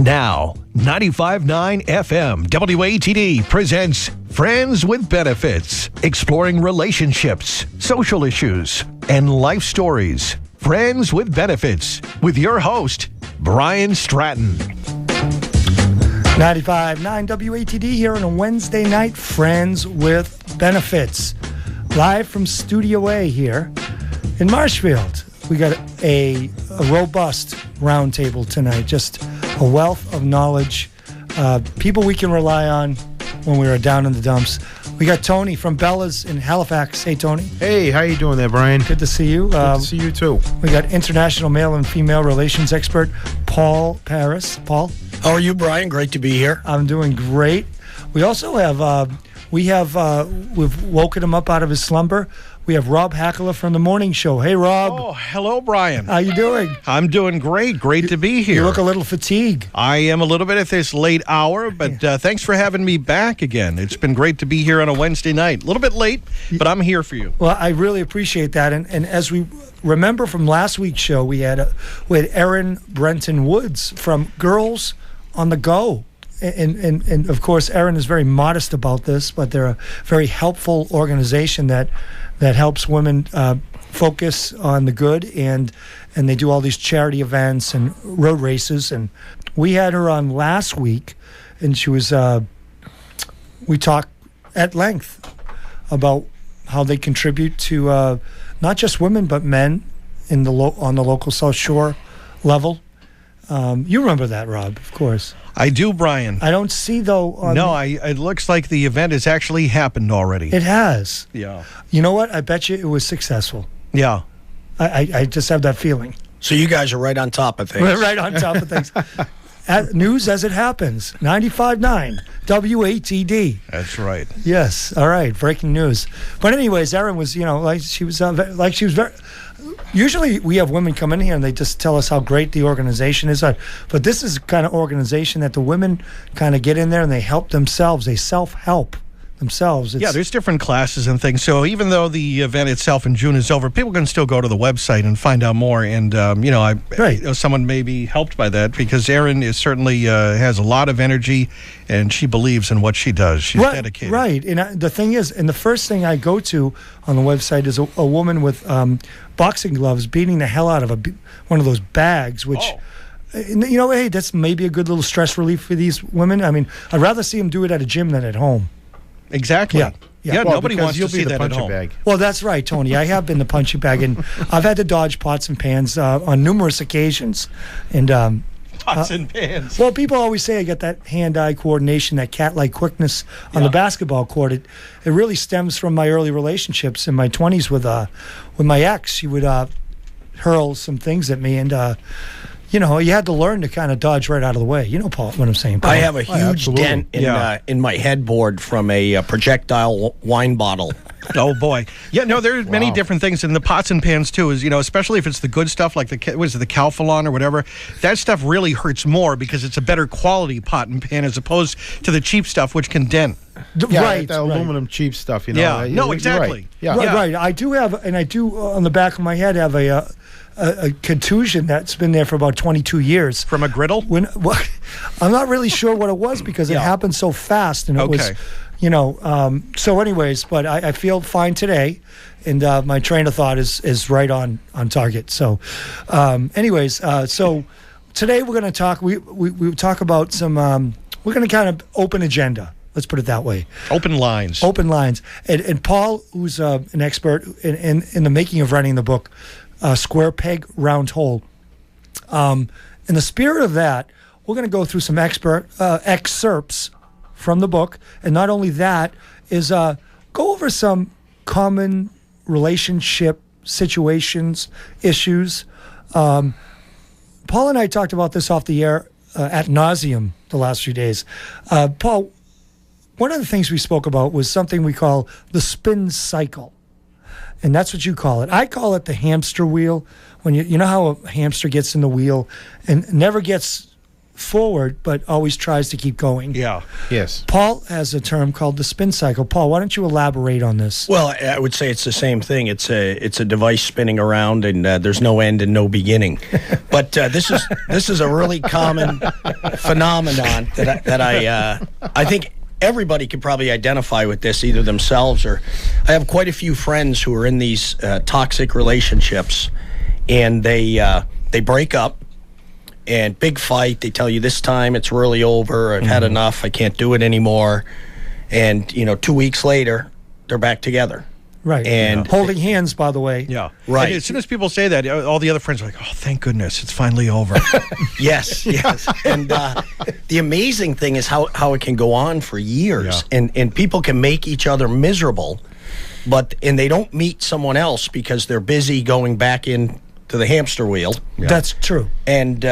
Now, 95.9 FM WATD presents Friends with Benefits, exploring relationships, social issues, and life stories. Friends with Benefits, with your host, Brian Stratton. 95.9 WATD here on a Wednesday night, Friends with Benefits. Live from Studio A here in Marshfield. We got a robust roundtable tonight, just a wealth of knowledge, people we can rely on when we are down in the dumps. We got Tony from Bella's in Halifax. Hey, Tony. Hey, how you doing there, Brian? Good to see you. Good to see you, too. We got international male and female relations expert Paul Parys. Paul? How are you, Brian? Great to be here. I'm doing great. We also have, we've woken him up out of his slumber. We have Rob Hackler from The Morning Show. Hey, Rob. Oh, hello, Brian. How you doing? I'm doing great. Great to be here. You look a little fatigued. I am a little bit at this late hour, but thanks for having me back again. It's been great to be here on a Wednesday night. A little bit late, but I'm here for you. Well, I really appreciate that. And as we remember from last week's show, we had Erin Brenton Woods from Girls on the Go. And of course, Erin is very modest about this, but they're a very helpful organization that helps women focus on the good, and they do all these charity events and road races. And we had her on last week, and she was we talked at length about how they contribute to not just women but men in on the local South Shore level. You remember that, Rob, of course. I do, Brian. I don't see, though... it looks like the event has actually happened already. It has. Yeah. You know what? I bet you it was successful. Yeah. I just have that feeling. So you guys are right on top of things. We're right on top of things. News as it happens. 95.9 WATD. That's right. Yes. All right. Breaking news. But anyways, Erin was, she was very... Usually we have women come in here and they just tell us how great the organization is. But this is the kind of organization that the women kind of get in there and they help themselves. They self-help themselves. There's different classes and things. So even though the event itself in June is over, people can still go to the website and find out more. And, someone may be helped by that because Erin is certainly has a lot of energy and she believes in what she does. She's dedicated. Right. And the thing is, and the first thing I go to on the website is a woman with boxing gloves beating the hell out of one of those bags, which... hey, that's maybe a good little stress relief for these women. I mean, I'd rather see them do it at a gym than at home. Exactly. Yeah, nobody wants to see that at home. Bag. Well, that's right, Tony. I have been the punching bag, and I've had to dodge pots and pans on numerous occasions. And pots and pans. Well, people always say I got that hand-eye coordination, that cat-like quickness on the basketball court. It really stems from my early relationships in my 20s with my ex. She would hurl some things at me, and you had to learn to kind of dodge right out of the way. You know, Paul, what I'm saying, Paul? I have a huge dent in my headboard from a projectile wine bottle. Oh, boy. Yeah, no, there's many different things. And the pots and pans, too, is, especially if it's the good stuff, like the Calphalon or whatever, that stuff really hurts more because it's a better quality pot and pan as opposed to the cheap stuff, which can dent. Right. The aluminum cheap stuff, Yeah, no, exactly. Right. Yeah. Right. I do have, on the back of my head have a contusion that's been there for about 22 years. From a griddle? I'm not really sure what it was because it happened so fast, and it was, so anyways, but I feel fine today, and my train of thought is right on target. So so today we're going to talk, we talk about some, we're going to kind of open agenda. Let's put it that way. Open lines. And Paul, who's an expert in the making of writing the book, Square Peg, Round Hole. In the spirit of that, we're going to go through some excerpts from the book. And not only that, is go over some common relationship situations, issues. Paul and I talked about this off the air ad nauseum the last few days. Paul, one of the things we spoke about was something we call the spin cycle. And that's what you call it. I call it the hamster wheel. When you know how a hamster gets in the wheel and never gets forward, but always tries to keep going. Yeah. Yes. Paul has a term called the spin cycle. Paul, why don't you elaborate on this? Well, I would say it's the same thing. It's a device spinning around, and there's no end and no beginning. But this is a really common phenomenon that I think everybody could probably identify with this, either themselves or I have quite a few friends who are in these toxic relationships, and they break up. And big fight, they tell you this time it's really over, I've had enough, I can't do it anymore. And, 2 weeks later, they're back together. Right. And holding hands, by the way. Yeah. Right. And as soon as people say that, all the other friends are like, oh, thank goodness, it's finally over. Yes. And the amazing thing is how it can go on for years. Yeah. And people can make each other miserable, and they don't meet someone else because they're busy going back in to the hamster wheel. Yeah. That's true. And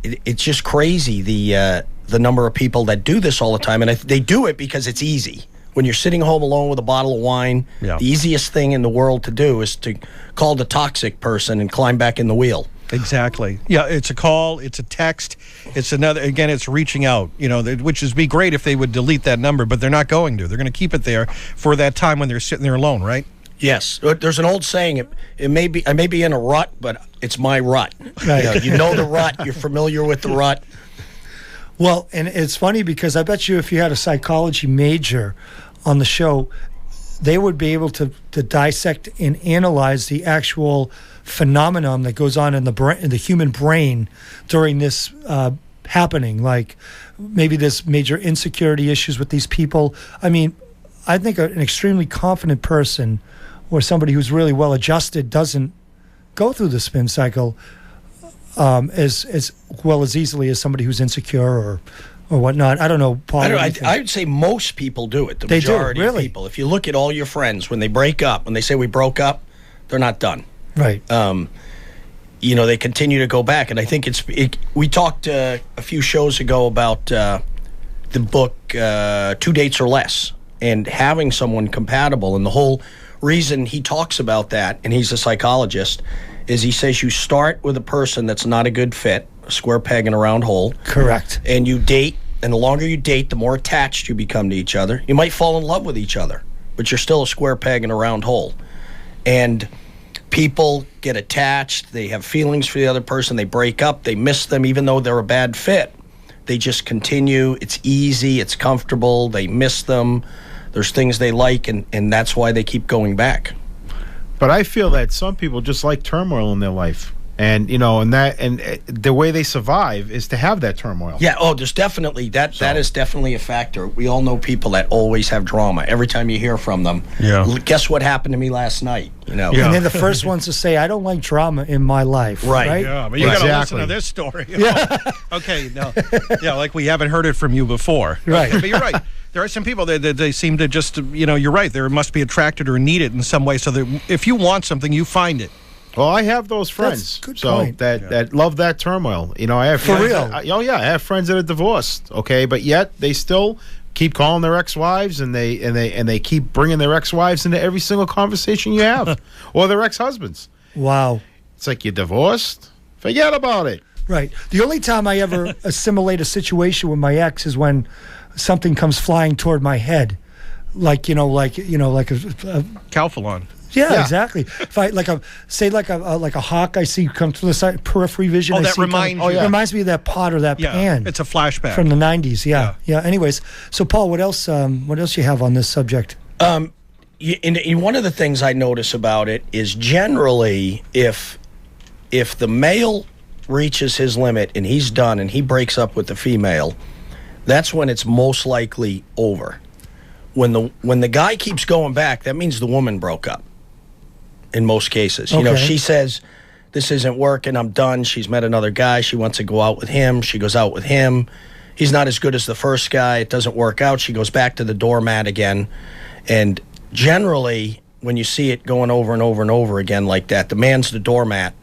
it's just crazy, the number of people that do this all the time. And they do it because it's easy. When you're sitting home alone with a bottle of wine, the easiest thing in the world to do is to call the toxic person and climb back in the wheel. Exactly. Yeah, it's a call, it's a text, it's another, again, it's reaching out, which is be great if they would delete that number, but they're not going to. They're going to keep it there for that time when they're sitting there alone, right? Yes, there's an old saying. I may be in a rut, but it's my rut. Right. You know the rut. You're familiar with the rut. Well, and it's funny because I bet you if you had a psychology major on the show, they would be able to dissect and analyze the actual phenomenon that goes on in the human brain during this happening. Like maybe there's major insecurity issues with these people. I mean, I think an extremely confident person or somebody who's really well adjusted doesn't go through the spin cycle as well as easily as somebody who's insecure or whatnot. I don't know, Paul. I would say most people do it. The majority of people. If you look at all your friends, when they break up, when they say we broke up, they're not done. Right. They continue to go back. And I think we talked a few shows ago about the book 2 Dates or Less and having someone compatible. And the whole reason he talks about that, and he's a psychologist, is he says you start with a person that's not a good fit, a square peg in a round hole. Correct. And you date, and the longer you date, the more attached you become to each other. You might fall in love with each other, but you're still a square peg in a round hole. And people get attached, they have feelings for the other person, they break up, they miss them even though they're a bad fit. They just continue, it's easy, it's comfortable, they miss them. There's things they like, and that's why they keep going back. But I feel that some people just like turmoil in their life. And, the way they survive is to have that turmoil. Yeah, there's definitely, that is definitely a factor. We all know people that always have drama. Every time you hear from them, guess what happened to me last night? And they're the first ones to say, I don't like drama in my life. Right? Yeah, but you got to listen to this story. Yeah. Okay, no. Yeah, like we haven't heard it from you before. Right. Okay, but you're right. There are some people that they seem to just, you're right. They must be attracted or need it in some way. So that if you want something, you find it. Well, I have those friends that love that turmoil. I have for friends real. I have friends that are divorced. Okay, but yet they still keep calling their ex-wives, and they keep bringing their ex-wives into every single conversation you have, or their ex-husbands. Wow, it's like you're divorced. Forget about it. Right. The only time I ever assimilate a situation with my ex is when something comes flying toward my head, like a Calphalon. Yeah, exactly. If I like a hawk I see come to the side, periphery vision. Oh, that reminds you. It reminds me of that pot or that pan. It's a flashback from the 90s. Yeah. Anyways, so Paul, what else you have on this subject? One of the things I notice about it is generally if the male reaches his limit and he's done and he breaks up with the female, that's when it's most likely over. When the guy keeps going back, that means the woman broke up. In most cases, she says, "This isn't working. I'm done." She's met another guy. She wants to go out with him. She goes out with him. He's not as good as the first guy. It doesn't work out. She goes back to the doormat again. And generally, when you see it going over and over and over again like that, the man's the doormat,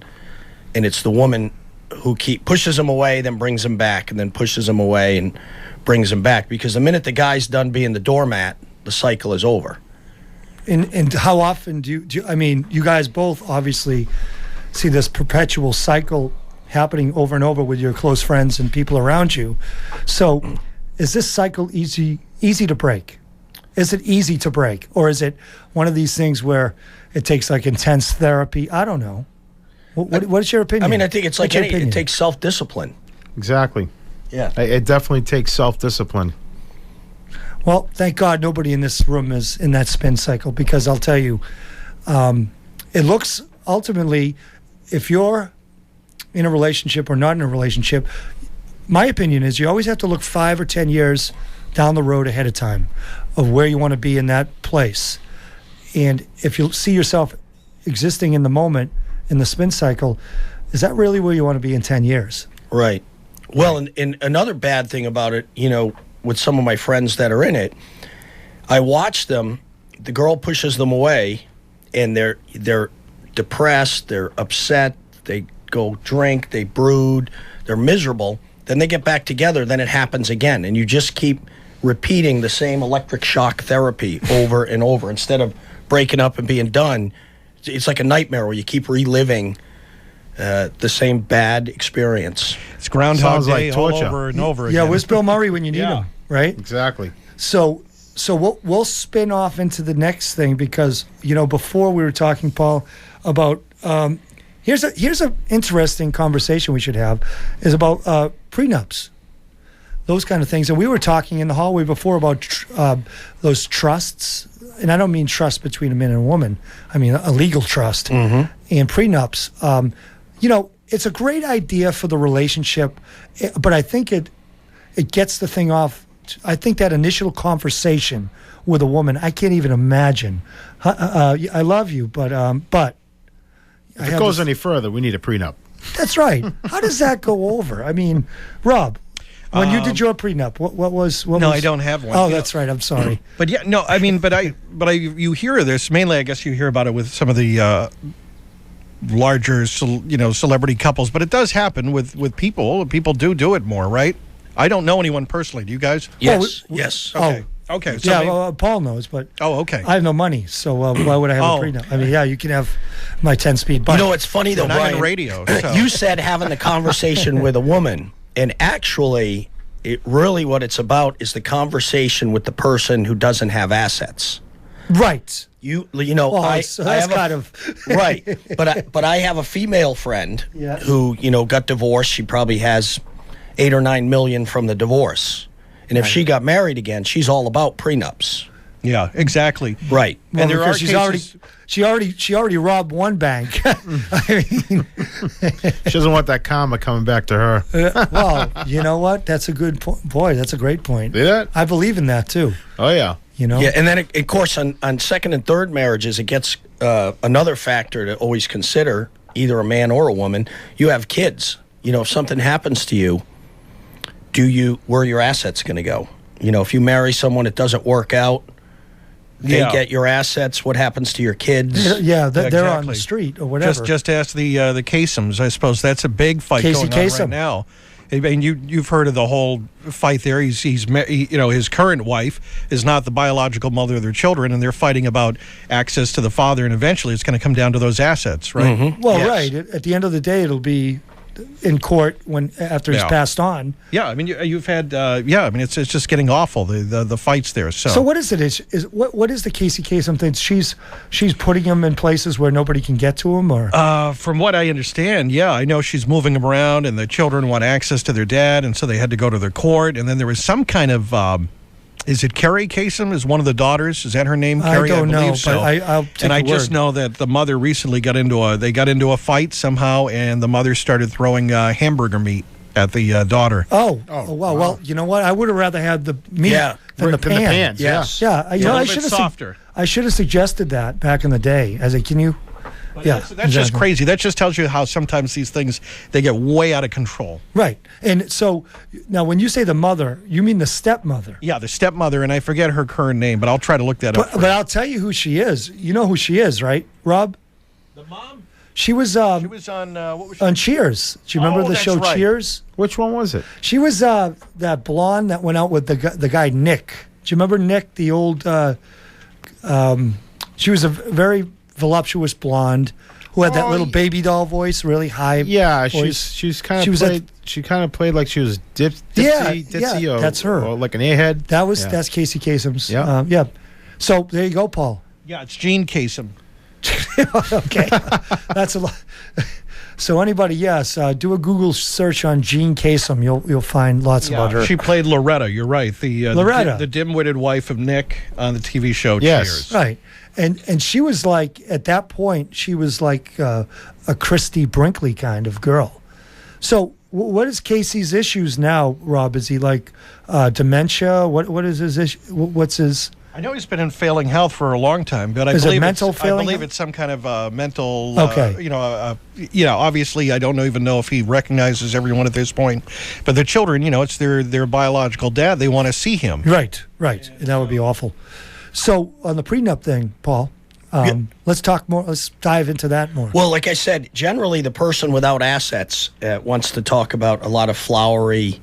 and it's the woman who pushes him away, then brings him back, and then pushes him away and brings him back. Because the minute the guy's done being the doormat, the cycle is over. And how often do you I mean, you guys both obviously see this perpetual cycle happening over and over with your close friends and people around you. So is this cycle easy to break? Is it easy to break? Or is it one of these things where it takes like intense therapy? I don't know. What is your opinion? I mean, I think it's like it takes self-discipline. Exactly. Yeah. It definitely takes self-discipline. Well, thank God nobody in this room is in that spin cycle, because I'll tell you, it looks ultimately, if you're in a relationship or not in a relationship, my opinion is you always have to look 5 or 10 years down the road ahead of time of where you want to be in that place. And if you see yourself existing in the moment, in the spin cycle, is that really where you want to be in 10 years? Right. Well, and another bad thing about it, with some of my friends that are in it, I watch them, the girl pushes them away, and they're depressed, they're upset, they go drink, they brood, they're miserable. Then they get back together, then it happens again, and you just keep repeating the same electric shock therapy over and over. Instead of breaking up and being done, it's like a nightmare where you keep reliving the same bad experience. It's Groundhog Day like all torture. over and over again. Yeah, where's Bill Murray when you need him, right? Exactly. So we'll spin off into the next thing, because before we were talking, Paul, about here's a interesting conversation we should have, is about prenups, those kind of things. And we were talking in the hallway before about those trusts, and I don't mean trust between a man and a woman. I mean a legal trust, and prenups. It's a great idea for the relationship, but I think it gets the thing off. I think that initial conversation with a woman, I can't even imagine. I love you, but if it goes any further, we need a prenup. That's right. How does that go over? I mean, Rob, when you did your prenup, what was? No, I don't have one. Oh, that's right. I'm sorry. But yeah, no, I mean, you hear this mainly. I guess you hear about it with some of the larger, celebrity couples. But it does happen with people. People do it more, right? I don't know anyone personally. Do you guys? Yes. Yes. Okay. Okay. So yeah, Paul knows, but okay. I have no money, so why would I have a prenup? I mean, yeah, you can have my 10-speed bike. It's funny though, Brian. I'm on radio. So. You said having the conversation with a woman, and actually, what it's about is the conversation with the person who doesn't have assets. Right. Right. But I have a female friend who got divorced. She probably has $8 or $9 million from the divorce, and if she got married again, she's all about prenups. Yeah, exactly. Right. Well, and there are cases, she already robbed one bank. I mean, she doesn't want that karma coming back to her. Well, you know what? That's a good point. Boy, that's a great point. See that? I believe in that too. Oh yeah. Yeah, and then of course on second and third marriages, it gets another factor to always consider, either a man or a woman. You have kids. If something happens to you, where are your assets going to go? If you marry someone, it doesn't work out, they get your assets. What happens to your kids? Yeah, they're on the street or whatever. Just ask the Kasems. I suppose that's a big fight going on right now. I mean, you've heard of the whole fight there. His current wife is not the biological mother of their children, and they're fighting about access to the father, and eventually it's going to come down to those assets, right? Mm-hmm. Well, yes. Right. At the end of the day, it'll be in court after he's passed on. Yeah, I mean, you've had. I mean, it's just getting awful. The fights there. So what is it? What is the Casey Kasem thing? She's putting him in places where nobody can get to him, or from what I understand, I know she's moving him around, and the children want access to their dad, and so they had to go to the court, and then there was some kind of. Is it Carrie Kasem? Is one of the daughters? Is that her name? Carrie, I don't know, so. But I'll take and I just word. know that the mother recently got into a fight somehow, and the mother started throwing hamburger meat at the daughter. Oh, well, you know what? I would have rather had the meat than the pan. Yes. Yeah, I should have softer. I should have suggested that back in the day. Can you? That's exactly. Just crazy. That just tells you how sometimes these things, they get way out of control. Right. And so now when you say the mother, you mean the stepmother. Yeah, the stepmother, and I forget her current name, but I'll try to look that up. But I'll tell you who she is. You know who she is, right, Rob? The mom? She was on what was she? On Cheers. Do you remember the show Cheers? Which one was it? She was that blonde that went out with the guy Nick. Do you remember Nick, the old she was a very voluptuous blonde who had that little baby doll voice, really high. Yeah, voice. she kind of played like she was Dipsy, or, that's her, or like an airhead. That's Casey Kasem's. Yeah. So there you go, Paul. Yeah, it's Gene Kasem. Okay, that's a lot. So anybody, do a Google search on Gene Kasem. You'll find lots about her. She played Loretta. You're right. The dim-witted wife of Nick on the TV show Cheers. Right. And she was like, at that point, she was like a Christy Brinkley kind of girl. So what is Casey's issues now, Rob? Is he like dementia? What is his issue? What's his... I know he's been in failing health for a long time, but I believe it's some kind of mental. Okay. Obviously, I don't even know if he recognizes everyone at this point. But the children, it's their biological dad. They want to see him. Right. And that would be awful. So on the prenup thing, Paul, let's talk more. Let's dive into that more. Well, like I said, generally the person without assets wants to talk about a lot of flowery,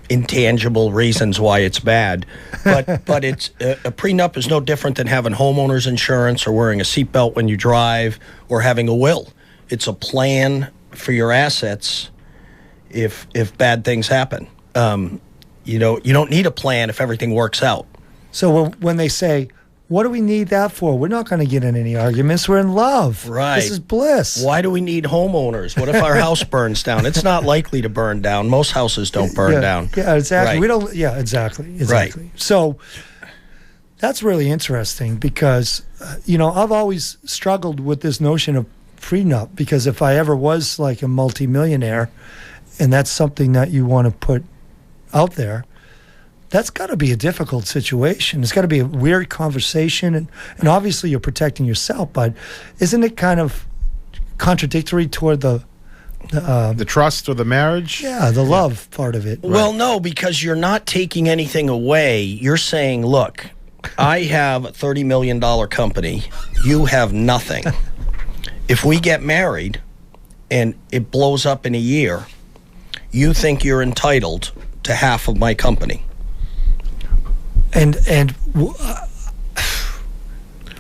intangible reasons why it's bad, but it's a prenup is no different than having homeowners insurance or wearing a seatbelt when you drive or having a will. It's a plan for your assets if bad things happen. You don't need a plan if everything works out. So when they say, what do we need that for? We're not going to get in any arguments. We're in love. Right. This is bliss. Why do we need homeowners? What if our house burns down? It's not likely to burn down. Most houses don't burn down. Yeah, exactly. Right. We don't. Yeah, exactly. Right. So that's really interesting because, I've always struggled with this notion of prenup because if I ever was like a multimillionaire and that's something that you want to put out there, that's got to be a difficult situation. It's got to be a weird conversation. And obviously you're protecting yourself, but isn't it kind of contradictory toward the trust or the marriage? Yeah, the love part of it. Well, no, because you're not taking anything away. You're saying, look, I have a $30 million company. You have nothing. If we get married and it blows up in a year, you think you're entitled to half of my company. And what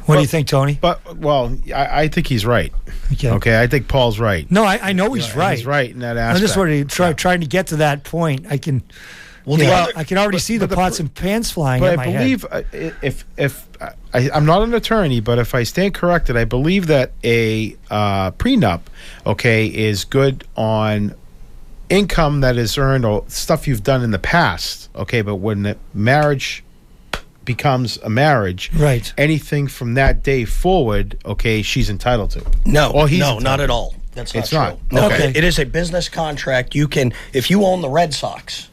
do you think, Tony? I think he's right. Okay, I think Paul's right. No, I know he's right. He's right in that aspect. I'm just sort of trying to get to that point. I can already see the pots and pans flying at my head. But I believe, if I'm not an attorney, but if I stand corrected, I believe that a prenup, is good on income that is earned or stuff you've done in the past. Okay, but when the marriage becomes a marriage, right? Anything from that day forward, she's entitled to. No, not at all. That's not true. Not. No, okay. It is a business contract. You can, if you own the Red Sox,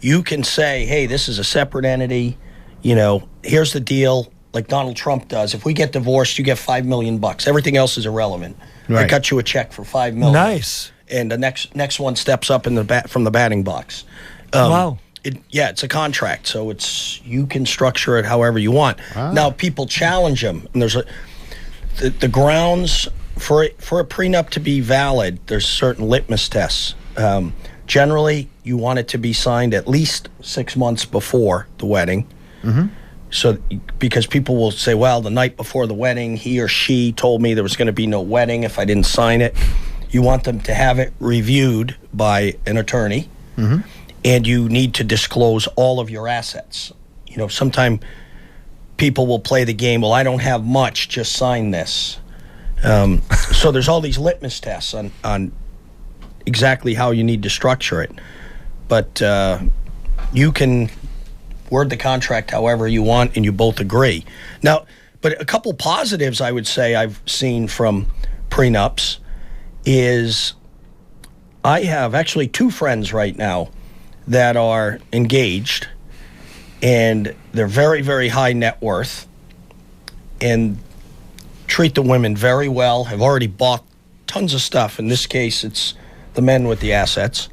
you can say, hey, this is a separate entity. Here's the deal. Like Donald Trump does. If we get divorced, you get $5 million. Everything else is irrelevant. Right. I cut you a check for $5 million. Nice. And the next one steps up in from the batting box. Wow. It's a contract, so you can structure it however you want. Now, people challenge them, and there's the grounds for a prenup to be valid. There's certain litmus tests. Generally, you want it to be signed at least 6 months before the wedding. Mm-hmm. So, because people will say, well, the night before the wedding, he or she told me there was going to be no wedding if I didn't sign it. You want them to have it reviewed by an attorney. Mm-hmm. And you need to disclose all of your assets. Sometimes people will play the game, well, I don't have much, just sign this. So there's all these litmus tests on exactly how you need to structure it. But you can word the contract however you want, and you both agree. Now, but a couple positives I would say I've seen from prenups is I have actually 2 friends right now that are engaged, and they're very, very high net worth and treat the women very well, have already bought tons of stuff. In this case, it's the men with the assets.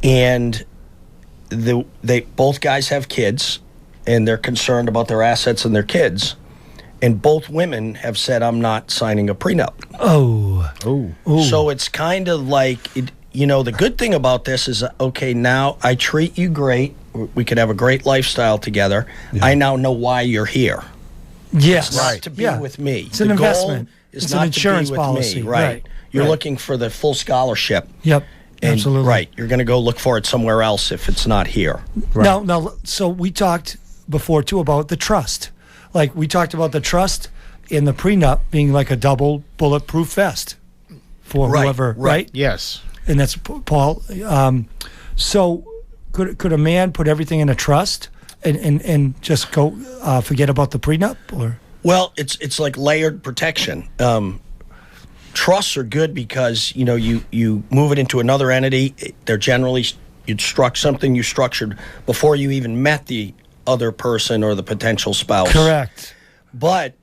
And they both guys have kids, and they're concerned about their assets and their kids. And both women have said, I'm not signing a prenup. Oh. So it's kind of like... the good thing about this is, now I treat you great. We could have a great lifestyle together. Yeah. I now know why you're here. Yes. It's not to be with me. It's an investment. It's not an insurance to be with policy. me. Right. You're looking for the full scholarship. Yep. And, absolutely. Right. You're going to go look for it somewhere else if it's not here. Right. Now, so we talked before, too, about the trust. Like, we talked about the trust in the prenup being like a double bulletproof vest for whoever, right? Yes. And that's Paul. So could a man put everything in a trust and just go forget about the prenup? Or? Well, it's like layered protection. Trusts are good because, you move it into another entity. They're generally, you'd something you structured before you even met the other person or the potential spouse. Correct. But,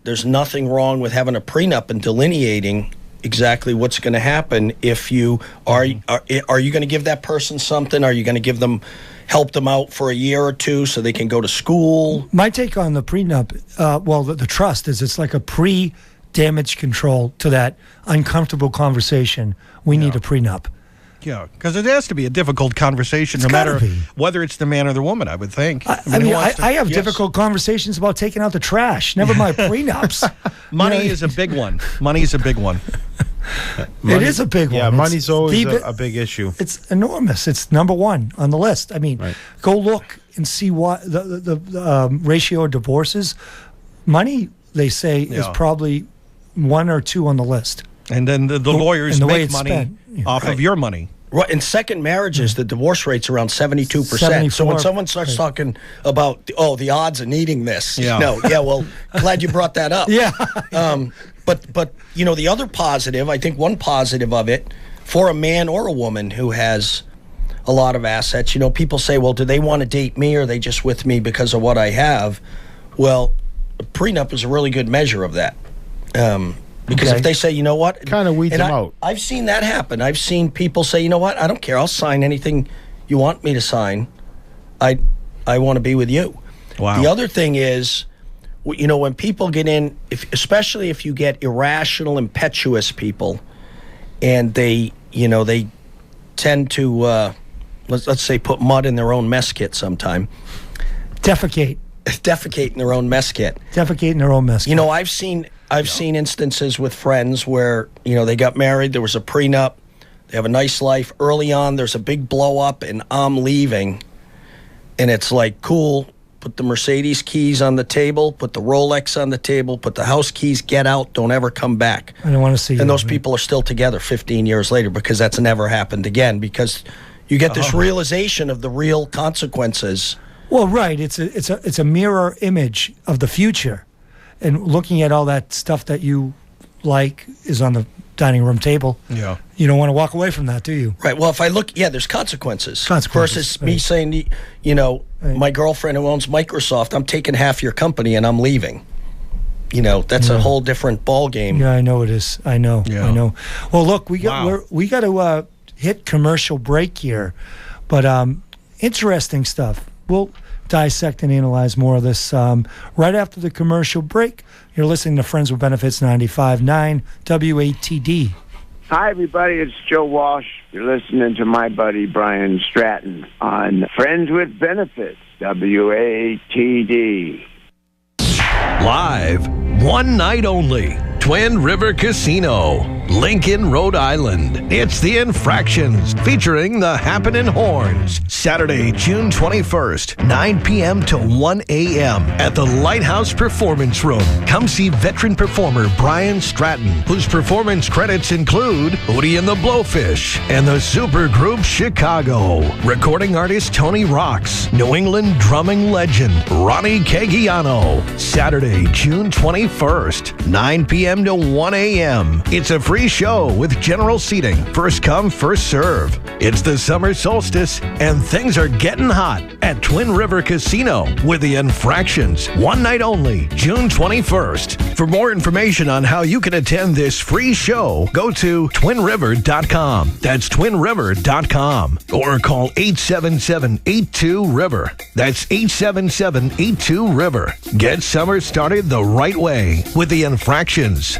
there's nothing wrong with having a prenup and delineating exactly what's going to happen if you are you going to give that person something? Are you going to help them out for a year or two so they can go to school? My take on the prenup, the trust is it's like a pre-damage control to that uncomfortable conversation. We need a prenup. Yeah, because it has to be a difficult conversation, no matter whether it's the man or the woman, I would think. I have difficult conversations about taking out the trash, never mind prenups. Money is a big one. Money is a big one. It is a big one. Yeah, money's always a big issue. It's enormous. It's number one on the list. I mean, go look and see what the ratio of divorces. Money, they say, is probably 1 or 2 on the list. And then the lawyers make money off of your money. Right. In second marriages, the divorce rate's around 72%. So when someone starts talking about, the odds of needing this, well, glad you brought that up. Yeah. But the other positive, I think one positive of it, for a man or a woman who has a lot of assets, people say, well, do they want to date me or are they just with me because of what I have? Well, a prenup is a really good measure of that. Because if they say, you know what? It kind of weeds them out. I've seen that happen. I've seen people say, you know what? I don't care. I'll sign anything you want me to sign. I want to be with you. Wow. The other thing is, when people get in, especially if you get irrational, impetuous people, and they tend to, let's say, put mud in their own mess kit sometime. Defecate in their own mess kit. Defecate in their own mess kit. I've seen instances with friends where, they got married, there was a prenup, they have a nice life. Early on, there's a big blow up and I'm leaving. And it's like, cool, put the Mercedes keys on the table, put the Rolex on the table, put the house keys, get out, don't ever come back. I don't want to see you. And those people are still together 15 years later because that's never happened again, because you get this realization of the real consequences. Well, right. It's a mirror image of the future. And looking at all that stuff that you like is on the dining room table. Yeah. You don't want to walk away from that, do you? Right. Well, if I look, there's consequences. Versus right. me saying, my girlfriend who owns Microsoft, I'm taking half your company and I'm leaving. That's a whole different ball game. Yeah, I know it is. I know. Yeah. I know. Well, look, we got to hit commercial break here, but interesting stuff. We'll dissect and analyze more of this right after the commercial break. You're listening to Friends with Benefits 95.9 WATD. Hi, everybody. It's Joe Walsh. You're listening to my buddy Brian Stratton on Friends with Benefits, WATD. Live, one night only, Twin River Casino, Lincoln, Rhode Island. It's The Infractions, featuring the Happening Horns. Saturday, June 21st, 9 p.m. to 1 a.m. at the Lighthouse Performance Room. Come see veteran performer Brian Stratton, whose performance credits include Hootie and the Blowfish and the supergroup Chicago. Recording artist Tony Rocks, New England drumming legend Ronnie Cagiano. Saturday, June 21st, 9 p.m. to 1 a.m. It's a free show with general seating. First come, first serve. It's the summer solstice, and things are getting hot at Twin River Casino with The Infractions. One night only, June 21st. For more information on how you can attend this free show, go to twinriver.com. That's twinriver.com. Or call 877-82-RIVER. That's 877-82-RIVER. Get summer started the right way with The Infractions.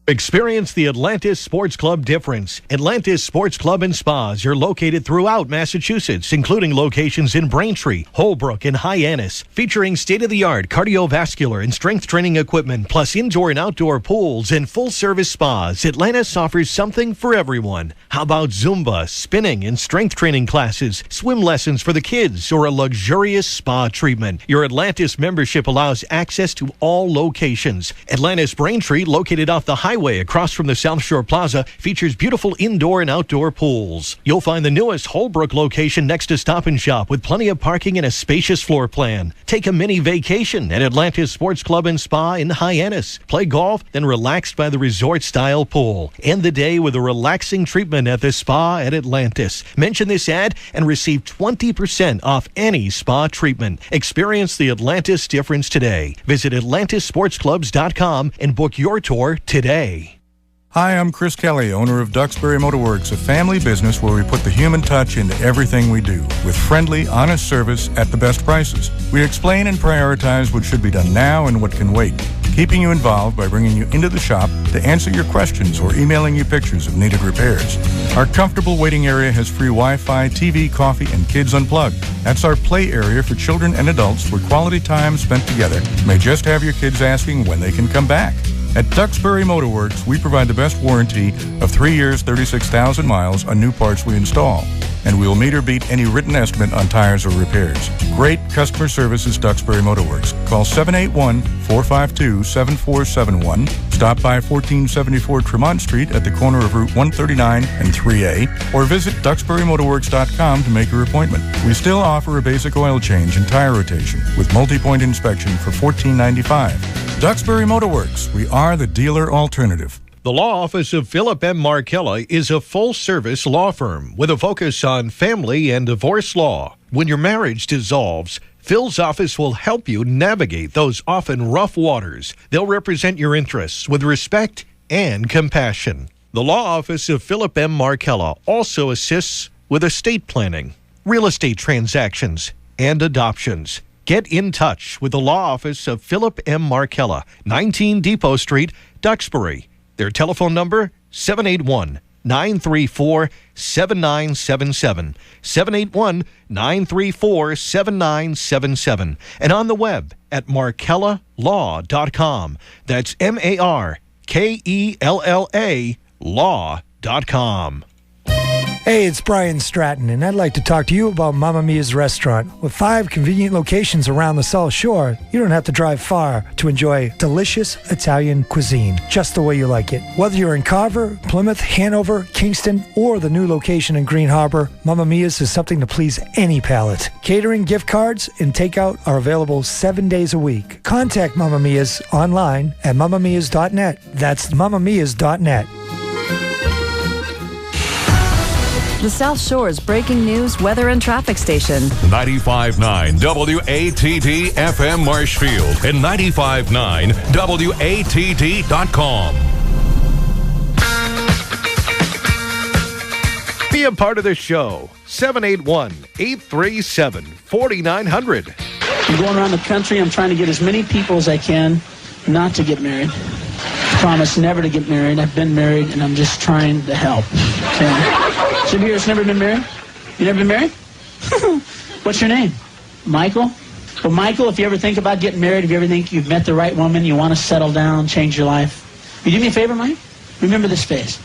Experience the Atlantis Sports Club difference. Atlantis Sports Club and Spas are located throughout Massachusetts, including locations in Braintree, Holbrook, and Hyannis, featuring state-of-the-art cardiovascular and strength training equipment, plus indoor and outdoor pools and full-service spas. Atlantis offers something for everyone. How about Zumba, spinning, and strength training classes, swim lessons for the kids, or a luxurious spa treatment? Your Atlantis membership allows access to all locations. Atlantis Braintree, located off the highway across from the South Shore Plaza, features beautiful indoor and outdoor pools. You'll find the newest Holbrook location next to Stop and Shop with plenty of parking and a spacious floor plan. Take a mini vacation at Atlantis Sports Club and Spa in Hyannis. Play golf, then relax by the resort-style pool. End the day with a relaxing treatment at the spa at Atlantis. Mention this ad and receive 20% off any spa treatment. Experience the Atlantis difference today. Visit AtlantisSportsClubs.com and book your tour today. Hi, I'm Chris Kelly, owner of Duxbury Motorworks, a family business where we put the human touch into everything we do, with friendly, honest service at the best prices. We explain and prioritize what should be done now and what can wait, keeping you involved by bringing you into the shop to answer your questions or emailing you pictures of needed repairs. Our comfortable waiting area has free Wi-Fi, TV, coffee, and Kids Unplugged. That's our play area for children and adults where quality time spent together may just have your kids asking when they can come back. At Duxbury Motorworks, we provide the best warranty of 3 years, 36,000 miles on new parts we install. And we'll meet or beat any written estimate on tires or repairs. Great customer service is Duxbury Motorworks. Call 781-452-7471. Stop by 1474 Tremont Street at the corner of Route 139 and 3A, or visit DuxburyMotorworks.com to make your appointment. We still offer a basic oil change and tire rotation with multi-point inspection for $14.95. Duxbury Motorworks, we are the dealer alternative. The law office of Philip M. Markella is a full-service law firm with a focus on family and divorce law. When your marriage dissolves, Phil's office will help you navigate those often rough waters. They'll represent your interests with respect and compassion. The law office of Philip M. Markella also assists with estate planning, real estate transactions, and adoptions. Get in touch with the law office of Philip M. Markella, 19 Depot Street, Duxbury. Their telephone number, 781-934-7977, 781-934-7977, and on the web at markellalaw.com. That's MARKELLA law.com. Hey, it's Brian Stratton, and I'd like to talk to you about Mamma Mia's restaurant. With 5 convenient locations around the South Shore, you don't have to drive far to enjoy delicious Italian cuisine, just the way you like it. Whether you're in Carver, Plymouth, Hanover, Kingston, or the new location in Green Harbor, Mamma Mia's is something to please any palate. Catering, gift cards, and takeout are available 7 days a week. Contact Mamma Mia's online at mammamias.net. That's mammamias.net. The South Shore's breaking news, weather, and traffic station. 95.9 WATD FM Marshfield and 95.9 WATD.com. Be a part of the show. 781-837-4900. I'm going around the country. I'm trying to get as many people as I can not to get married. I promise never to get married. I've been married, and I'm just trying to help. Okay? Some of you have never been married? You never been married? What's your name? Michael? Well, Michael, if you ever think about getting married, if you ever think you've met the right woman, you want to settle down, change your life, will you do me a favor, Mike? Remember this face.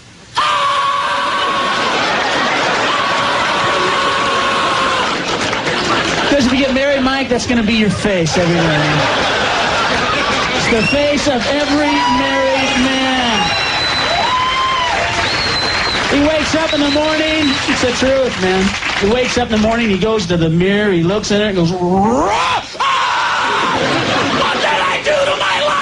Because if you get married, Mike, that's going to be your face every day. It's the face of every married man. He wakes up in the morning. It's the truth, man. He wakes up in the morning, he goes to the mirror, he looks in it and goes, "Ah! What did I do to my life?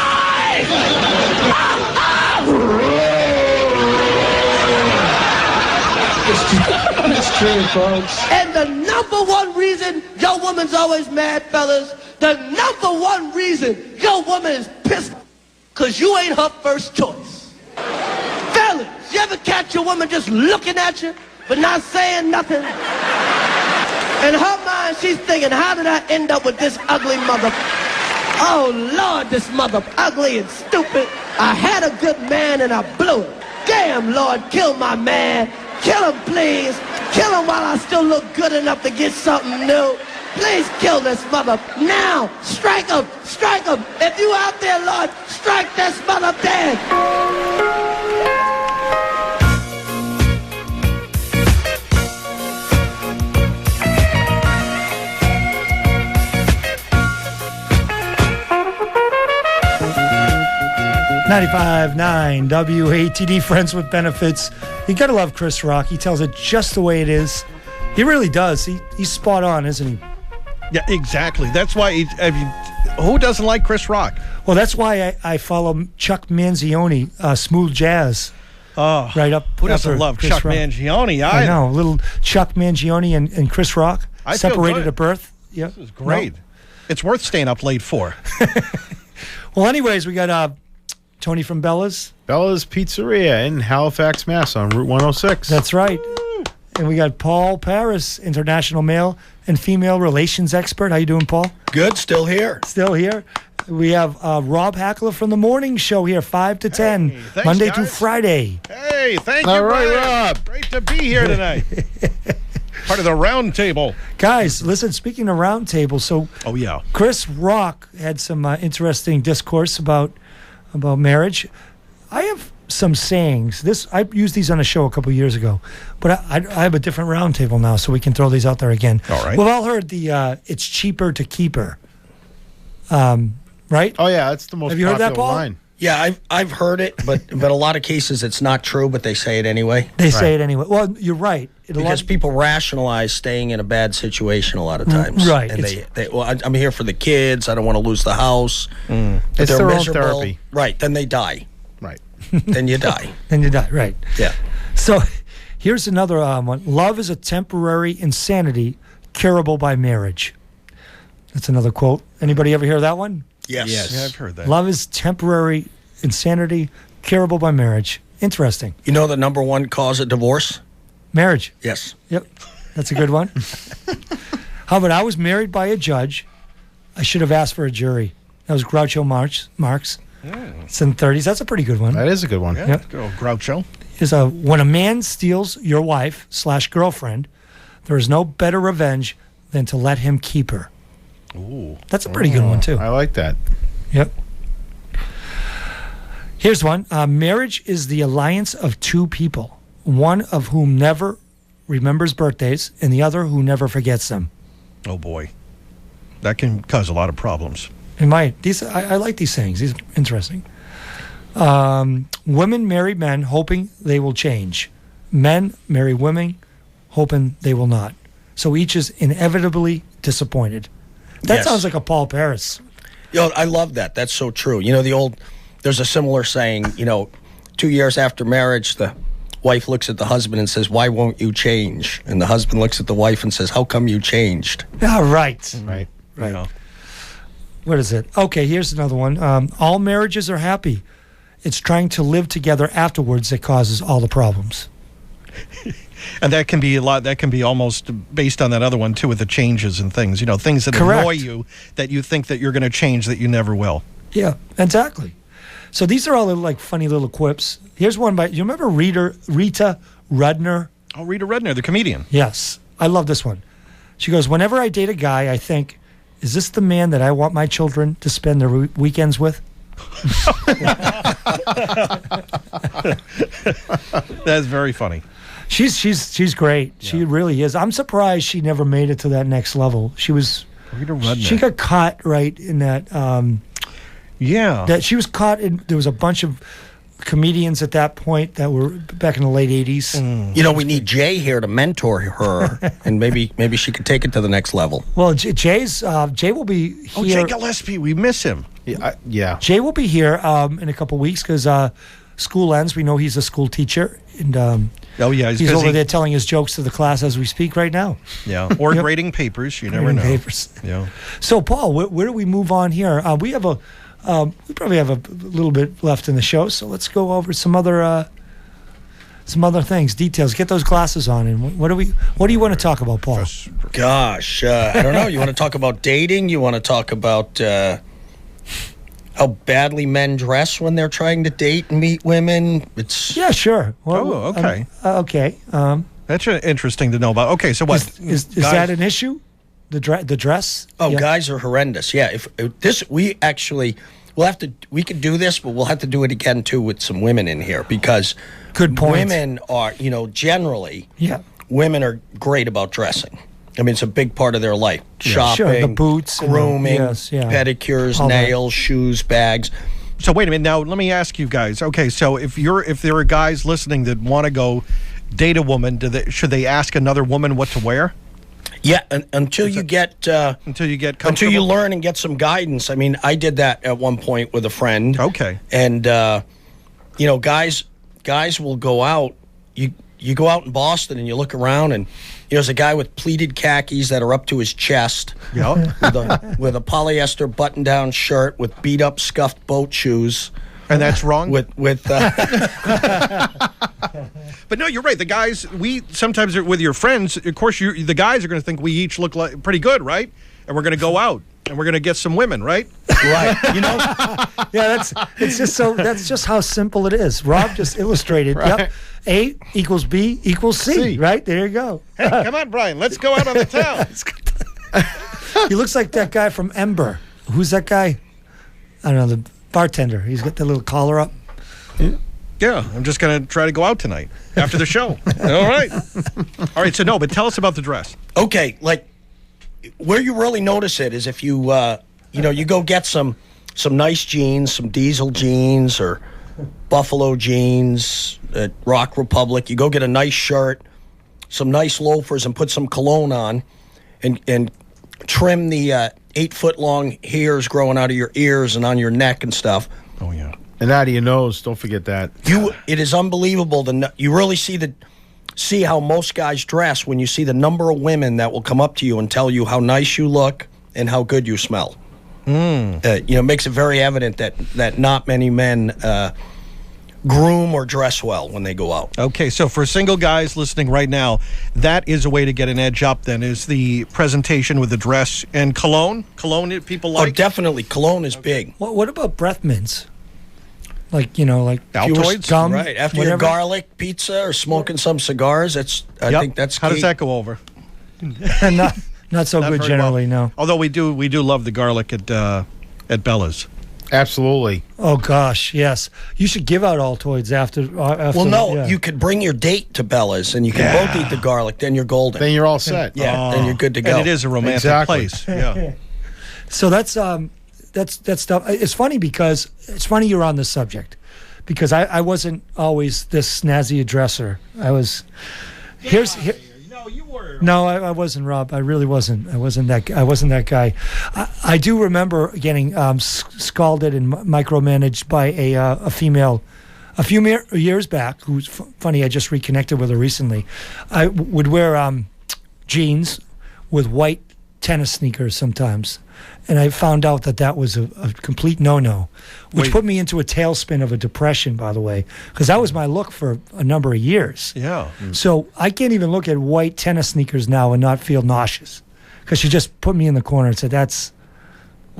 That's true, folks. And the number one reason your woman's always mad, fellas, the number one reason your woman is pissed, because you ain't her first choice. Fellas, you ever catch your woman just looking at you, but not saying nothing? In her mind, she's thinking, how did I end up with this ugly mother? Oh, Lord, this mother ugly and stupid. I had a good man and I blew it. Damn, Lord, kill my man. Kill him, please. Kill him while I still look good enough to get something new. Please kill this mother now. Strike him. Strike him. If you out there, Lord, strike this mother dead. 95.9 WATD, Friends with Benefits. You gotta love Chris Rock. He tells it just the way it is. He really does. He's spot on, isn't he? Yeah, exactly. That's why. Who doesn't like Chris Rock? Well, that's why I follow Chuck Mangione, Smooth Jazz. Oh, right up. Who doesn't love Chris Chuck Rock. Mangione? I know. Little Chuck Mangione and Chris Rock separated at birth. Yeah, this is great. No. It's worth staying up late for. Well, anyways, we got Tony from Bella's. Bella's Pizzeria in Halifax, Mass. on Route 106. That's right. And we got Paul Parys, international male and female relations expert. How you doing, Paul? Good. Still here. Still here. We have Rob Hackler from the morning show here, 5 to 10, thanks, Monday guys. through Friday. Hey, thank you, All right, Brian. Rob. Great to be here tonight. Part of the round table. Guys, listen, speaking of round table, so Chris Rock had some interesting discourse about marriage. I have some sayings. I used these on a show a couple of years ago, but I have a different round table now, so we can throw these out there again. All right. We've all heard the it's cheaper to keep her. Right? Oh, yeah, that's the most Have you heard that, popular Paul? line. Yeah, I've heard it, but a lot of cases it's not true, but they say it anyway. They say it anyway. Well, you're right. Because people rationalize staying in a bad situation a lot of times. Right. And I'm here for the kids. I don't want to lose the house. But It's they're their own miserable. therapy. Right. Then they die. Right. Then you die. Then you die, right. Yeah. So here's another one. Love is a temporary insanity curable by marriage. That's another quote. Anybody ever hear that one? Yes. Yeah, I've heard that. Love is temporary insanity curable by marriage. Interesting. You know the number one cause of divorce? Marriage. Yes. Yep. That's a good one. How about I was married by a judge. I should have asked for a jury. That was Groucho Marx. It's in the 30s. That's a pretty good one. That is a good one. Yeah, good old Groucho. Is when a man steals your wife / girlfriend, there is no better revenge than to let him keep her. Ooh. That's a pretty good one, too. I like that. Yep. Here's one. Marriage is the alliance of two people, one of whom never remembers birthdays and the other who never forgets them. Oh, boy. That can cause a lot of problems. It might. I like these sayings. These are interesting. Women marry men hoping they will change. Men marry women hoping they will not. So each is inevitably disappointed. That sounds like a Paul Parys. I love that. That's so true. There's a similar saying, 2 years after marriage, the wife looks at the husband and says, "Why won't you change?" And the husband looks at the wife and says, "How come you changed?" All right. Right. Yeah. What is it? Okay, here's another one. All marriages are happy. It's trying to live together afterwards that causes all the problems. And that can be that can be almost based on that other one, too, with the changes and things. Things that Correct. annoy you that you think that you're going to change that you never will. Yeah, exactly. So these are all funny little quips. Here's one by, you remember Rita Rudner? Oh, Rita Rudner, the comedian. Yes. I love this one. She goes, whenever I date a guy, I think, is this the man that I want my children to spend their weekends with? That's very funny. She's great. Yeah. She really is. I'm surprised she never made it to that next level. Rita Rudner. She got caught right in that. That she was caught in. There was a bunch of comedians at that point that were back in the late 80s. We need Jay here to mentor her, and maybe she could take it to the next level. Well, Jay will be here. Oh, Jay Gillespie, we miss him. Yeah. Jay will be here in a couple weeks because school ends. We know he's a school teacher, and he's over there telling his jokes to the class as we speak right now. Yeah, or grading papers. You never know. Papers. Yeah. So, Paul, where do we move on here? We probably have a little bit left in the show, so let's go over some other things, details. Get those glasses on, and what do you want to talk about, Paul? Gosh, I don't know. You want to talk about dating? You want to talk about how badly men dress when they're trying to date and meet women? Yeah, sure. Well, okay. Okay. That's interesting to know about. Okay, so what? Is that an issue? The dress? Oh, yeah. Guys are horrendous. Yeah, if this, we actually, we could do this, but we'll have to do it again, too, with some women in here, because good point. Women are, generally, women are great about dressing. I mean, it's a big part of their life. Shopping, sure, the boots, grooming, pedicures, all nails, shoes, bags. So wait a minute. Now, let me ask you guys. Okay, so if there are guys listening that want to go date a woman, should they ask another woman what to wear? Yeah, until you learn and get some guidance. I mean, I did that at one point with a friend. Okay, and guys will go out. You go out in Boston and you look around and there's a guy with pleated khakis that are up to his chest. Yep. with a polyester button-down shirt with beat-up, scuffed boat shoes. And that's wrong? But no, you're right. The guys, we sometimes with your friends, of course, the guys are going to think we each look like pretty good, right? And we're going to go out and we're going to get some women, right? Right. Yeah, that's just how simple it is. Rob just illustrated. Right. Yep. A equals B equals C. Right? There you go. Hey, come on, Brian. Let's go out on the town. He looks like that guy from Ember. Who's that guy? I don't know, the bartender. He's got the little collar up. Yeah, I'm just going to try to go out tonight after the show. All right. All right, so no, but tell us about the dress. Okay, like where you really notice it is if you you go get some nice jeans, some Diesel jeans or Buffalo jeans at Rock Republic. You go get a nice shirt, some nice loafers, and put some cologne on, and trim the 8-foot-long hairs growing out of your ears and on your neck and stuff. Oh yeah, and out of your nose. Don't forget that. It is unbelievable. You really see how most guys dress when you see the number of women that will come up to you and tell you how nice you look and how good you smell. It makes it very evident that not many men groom or dress well when they go out. Okay, so for single guys listening right now, that is a way to get an edge up then, is the presentation with the dress and cologne. Cologne people like? Oh, definitely. Cologne is big. What about breath mints? Like Altoids? Gum, right. After your garlic pizza or smoking some cigars, I think that's How key. does that go over? Not so good generally, well. no. Although we do love the garlic at Bella's. Absolutely. Oh gosh, yes. You should give out Altoids after. Well, no, you could bring your date to Bella's and you can both eat the garlic. Then you're golden. Then you're all set. Yeah, then you're good to go. And it is a romantic place. Yeah. So that's stuff. It's funny because you're on this subject, because I wasn't always this snazzy a dresser. I was. No, you were. No, I wasn't, Rob. I really wasn't. I wasn't that guy. I do remember getting scalded and micromanaged by a female a few years back. Who's funny? I just reconnected with her recently. I would wear jeans with white tennis sneakers sometimes, and I found out that was a complete no-no, which put me into a tailspin of a depression, by the way, because that was my look for a number of years. Yeah. So I can't even look at white tennis sneakers now and not feel nauseous, because she just put me in the corner and said, that's...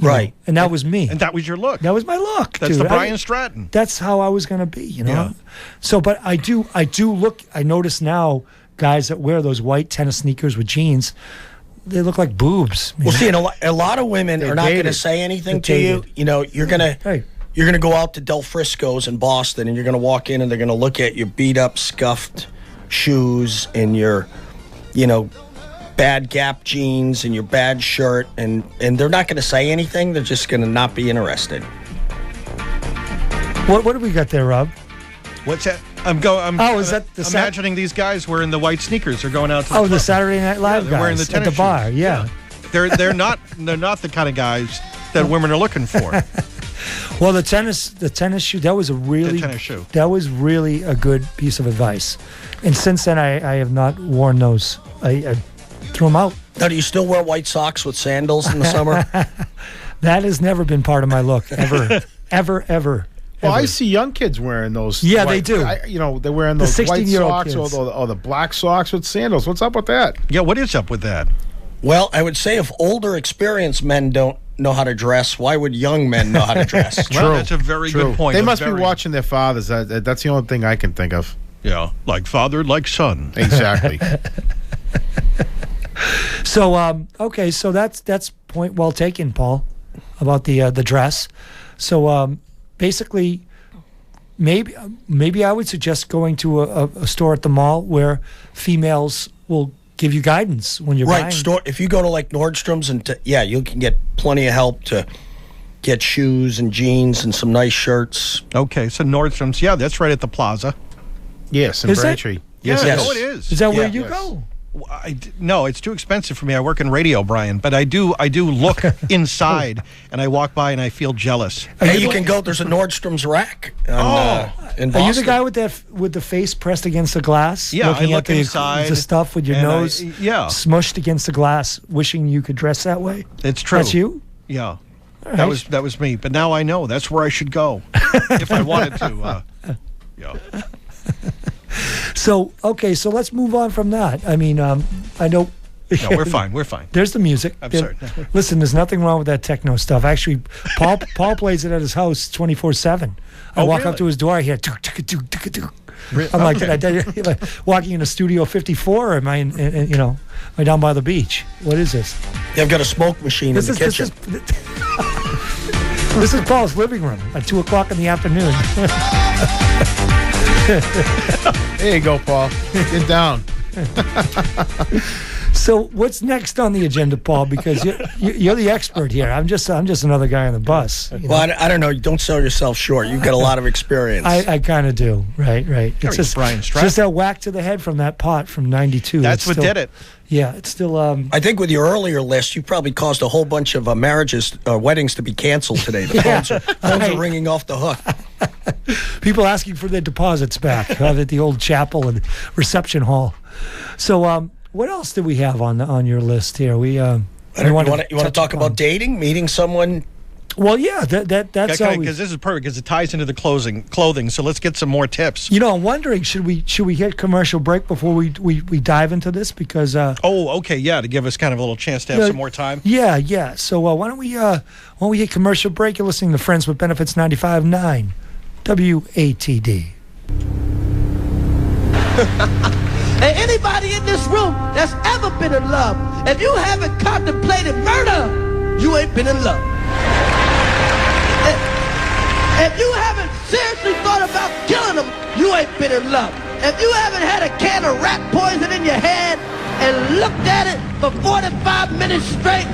Right. And that was me. And that was your look. That was my look, That's dude. the Brian Stratton. That's how I was going to be, Yeah. So, but I do look... I notice now guys that wear those white tennis sneakers with jeans... They look like boobs. Well, see, and a lot of women are not going to say anything to you. You're gonna go out to Del Frisco's in Boston, and you're gonna walk in, and they're gonna look at your beat up, scuffed shoes and your, bad Gap jeans and your bad shirt, and they're not gonna say anything. They're just gonna not be interested. What do we got there, Rob? What's that? Is that the imagining these guys wearing the white sneakers are going out to the the Saturday Night Live they're guys wearing the at tennis the bar. shoes. Yeah. They're not the kind of guys that women are looking for. Well, the tennis shoe, that was that was really a good piece of advice. And since then I have not worn those. I threw them out. Now, do you still wear white socks with sandals in the summer? That has never been part of my look ever. ever. Well, I see young kids wearing those. Yeah, they do. They're wearing those white socks kids. or the black socks with sandals. What's up with that? Yeah, what is up with that? Well, I would say if older, experienced men don't know how to dress, why would young men know how to dress? Well, that's a very good point. They must be watching their fathers. That's the only thing I can think of. Yeah, like father, like son. Exactly. So, okay, so that's point well taken, Paul, about the dress. So, basically, maybe I would suggest going to a store at the mall where females will give you guidance when you're buying. Store. If you go to like Nordstrom's you can get plenty of help to get shoes and jeans and some nice shirts. Okay, so Nordstrom's, yeah, that's right at the plaza. Yes, in Braintree. Yes, it is. Is that where you go? No, it's too expensive for me. I work in radio, Brian, but I do look inside, and I walk by and I feel jealous. Hey, you can go. There's a Nordstrom's rack in Boston. Are you the guy with the face pressed against the glass? Yeah, looking I look at inside. the stuff with your nose smushed against the glass, wishing you could dress that way? It's true. That's you? Yeah. Right. That was me. But now I know that's where I should go if I wanted to. So let's move on from that. I mean, I know. No, we're fine. We're fine. There's the music. I'm sorry. Listen, there's nothing wrong with that techno stuff. Actually, Paul plays it at his house 24/7. I walk up to his door, I hear. I'm like, did I tell you? Like, walking in a Studio 54, or am I am I down by the beach? What is this? Yeah, I've got a smoke machine in the kitchen. This is Paul's living room at 2:00 in the afternoon. There you go, Paul. Get down. So what's next on the agenda, Paul? Because you're the expert here. I'm just another guy on the bus. Well, I don't know. Don't sell yourself short. You've got a lot of experience. I kind of do. Right. It's just Brian Stratton. Just that whack to the head from that pot from '92. That's what did it. Yeah, it's still. I think with your earlier list, you probably caused a whole bunch of weddings to be canceled today. The phones are ringing off the hook. People asking for their deposits back at the old chapel and reception hall. So, what else do we have on your list here? You want to talk about dating, meeting someone? Well, yeah, that's because this is perfect because it ties into the clothing. So let's get some more tips. I'm wondering should we hit commercial break before we dive into this because okay, yeah, to give us kind of a little chance to have some more time. Yeah. So why don't we hit commercial break? You're listening to Friends with Benefits 95.9 WATD. And anybody in this room that's ever been in love, if you haven't contemplated murder, you ain't been in love. If you haven't seriously thought about killing them, you ain't been in love. If you haven't had a can of rat poison in your head and looked at it for 45 minutes straight,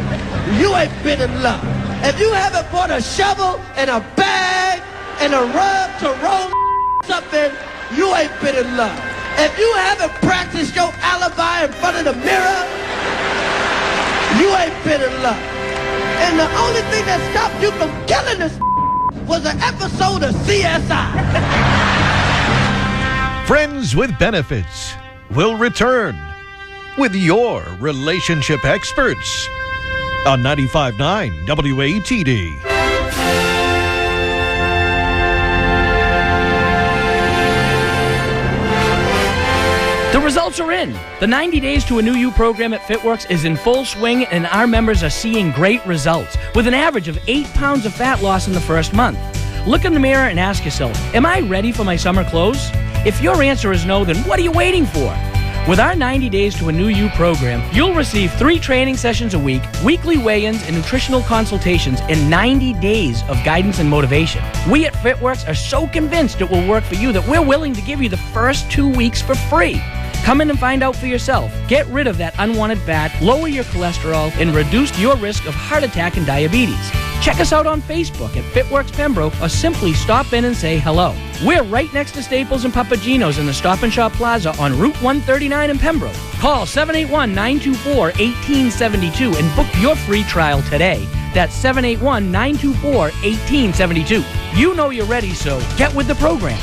you ain't been in love. If you haven't bought a shovel and a bag and a rug to roll up in, you ain't been in love. If you haven't practiced your alibi in front of the mirror, you ain't been in love. And the only thing that stopped you from killing this was an episode of CSI. Friends with Benefits will return with your relationship experts on 95.9 WATD. The results are in. The 90 Days to a New You program at FitWorks is in full swing, and our members are seeing great results, with an average of 8 pounds of fat loss in the first month. Look in the mirror and ask yourself, am I ready for my summer clothes? If your answer is no, then what are you waiting for? With our 90 Days to a New You program, you'll receive 3 training sessions a week, weekly weigh-ins, and nutritional consultations, and 90 days of guidance and motivation. We at FitWorks are so convinced it will work for you that we're willing to give you the first 2 weeks for free. Come in and find out for yourself. Get rid of that unwanted fat, lower your cholesterol, and reduce your risk of heart attack and diabetes. Check us out on Facebook at FitWorks Pembroke, or simply stop in and say hello. We're right next to Staples and Papagino's in the Stop and Shop Plaza on Route 139 in Pembroke. Call 781-924-1872 and book your free trial today. That's 781-924-1872. You know you're ready, so get with the program.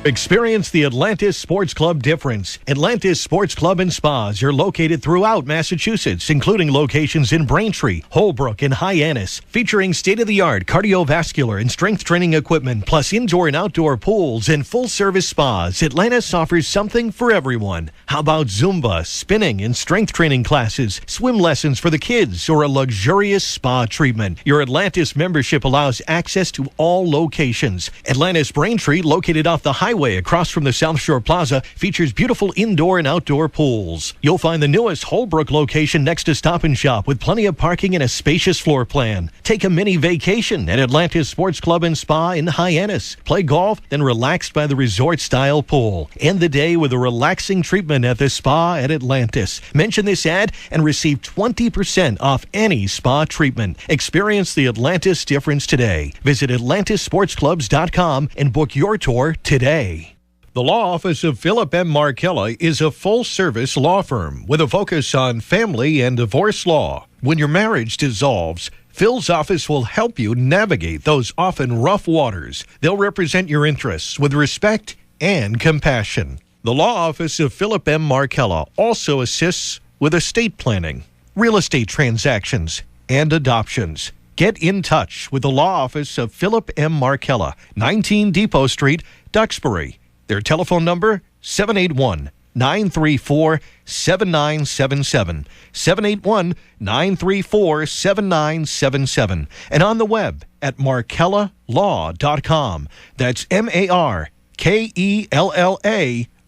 Experience the Atlantis Sports Club difference. Atlantis Sports Club and Spas are located throughout Massachusetts, including locations in Braintree, Holbrook, and Hyannis, featuring state-of-the-art cardiovascular and strength training equipment, plus indoor and outdoor pools and full-service spas. Atlantis offers something for everyone. How about Zumba, spinning, and strength training classes, swim lessons for the kids, or a luxurious spa treatment? Your Atlantis membership allows access to all locations. Atlantis Braintree, located off the highway across from the South Shore Plaza, features beautiful indoor and outdoor pools. You'll find the newest Holbrook location next to Stop and Shop with plenty of parking and a spacious floor plan. Take a mini vacation at Atlantis Sports Club and Spa in Hyannis. Play golf, then relax by the resort-style pool. End the day with a relaxing treatment at the spa at Atlantis. Mention this ad and receive 20% off any spa treatment. Experience the Atlantis difference today. Visit AtlantisSportsClubs.com and book your tour today. The law office of Philip M. Markella is a full-service law firm with a focus on family and divorce law. When your marriage dissolves, Phil's office will help you navigate those often rough waters. They'll represent your interests with respect and compassion. The law office of Philip M. Markella also assists with estate planning, real estate transactions, and adoptions. Get in touch with the law office of Philip M. Markella, 19 Depot Street, Duxbury. Their telephone number, 781-934-7977, 781-934-7977, and on the web at markellalaw.com. That's MARKELLA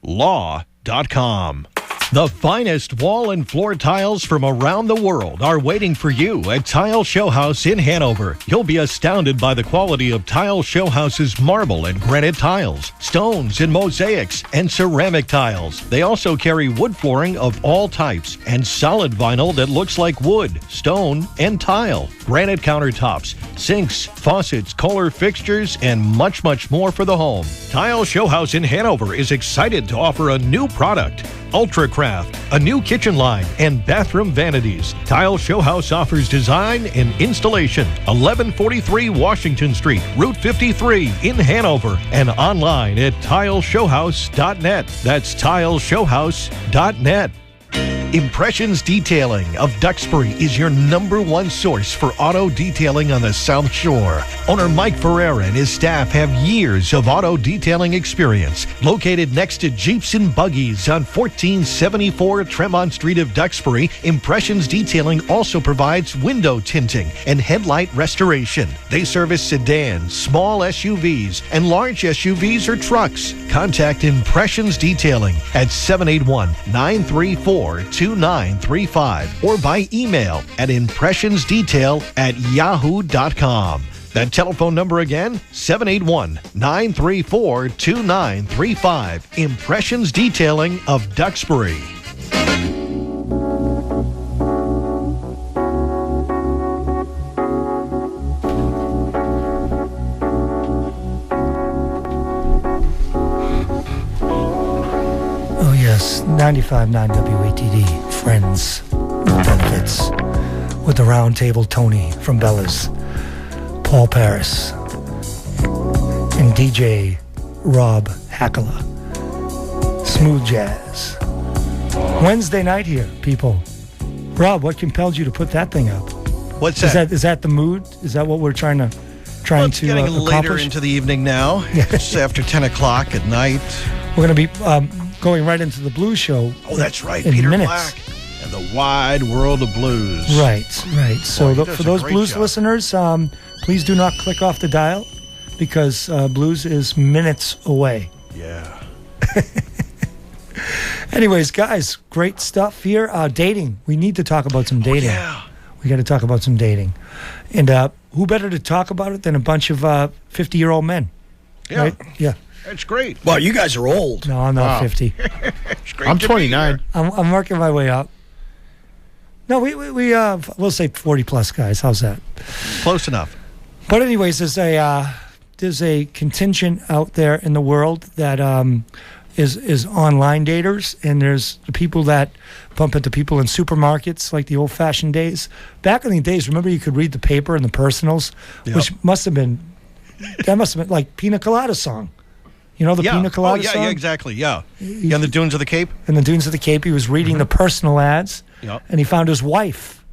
law.com. The finest wall and floor tiles from around the world are waiting for you at Tile Show House in Hanover. You'll be astounded by the quality of Tile Show House's marble and granite tiles, stones and mosaics, and ceramic tiles. They also carry wood flooring of all types and solid vinyl that looks like wood, stone, and tile, granite countertops, sinks, faucets, Kohler fixtures, and much, much more for the home. Tile Show House in Hanover is excited to offer a new product, Ultracraft, a new kitchen line, and bathroom vanities. Tile Show House offers design and installation. 1143 Washington Street, Route 53 in Hanover, and online at tileshowhouse.net. That's tileshowhouse.net. Impressions Detailing of Duxbury is your #1 source for auto detailing on the South Shore. Owner Mike Ferreira and his staff have years of auto detailing experience. Located next to Jeeps and Buggies on 1474 Tremont Street of Duxbury, Impressions Detailing also provides window tinting and headlight restoration. They service sedans, small SUVs, and large SUVs or trucks. Contact Impressions Detailing at 781-934-2935 or by email at impressionsdetail@yahoo.com. That telephone number again, 781-934-2935. Impressions Detailing of Duxbury. Oh, yes, 95.9 WATD, Friends with Benefits, with the Round Table Tony from Bella's, Paul Parys, and DJ Rob Hackala. Smooth jazz. Wednesday night here, people. Rob, what compelled you to put that thing up? What's that? Is that the mood? Is that what we're trying to it's getting later into the evening now. It's after 10 o'clock at night. We're going to be going right into the blues show. Oh, that's right. In Peter minutes. Black and the wide world of blues. Right. So for those blues job. listeners, please do not click off the dial because blues is minutes away. Yeah. Anyways, guys, great stuff here. Dating. We need to talk about some dating. Oh, yeah. We got to talk about some dating. And who better to talk about it than a bunch of 50-year-old men? Yeah. Right? Yeah. That's great. Well, you guys are old. No, I'm not 50. It's great I'm to be 29. here. I'm working my way up. No, we'll say 40 plus guys. How's that? Close enough. But anyways, there's a contingent out there in the world that is online daters, and there's the people that bump into people in supermarkets like the old-fashioned days. Back in the days, remember you could read the paper and the personals, which must have been like Pina Colada song. You know the Pina Colada song? song? Exactly, yeah. In the Dunes of the Cape? In the Dunes of the Cape, he was reading the personal ads, and he found his wife.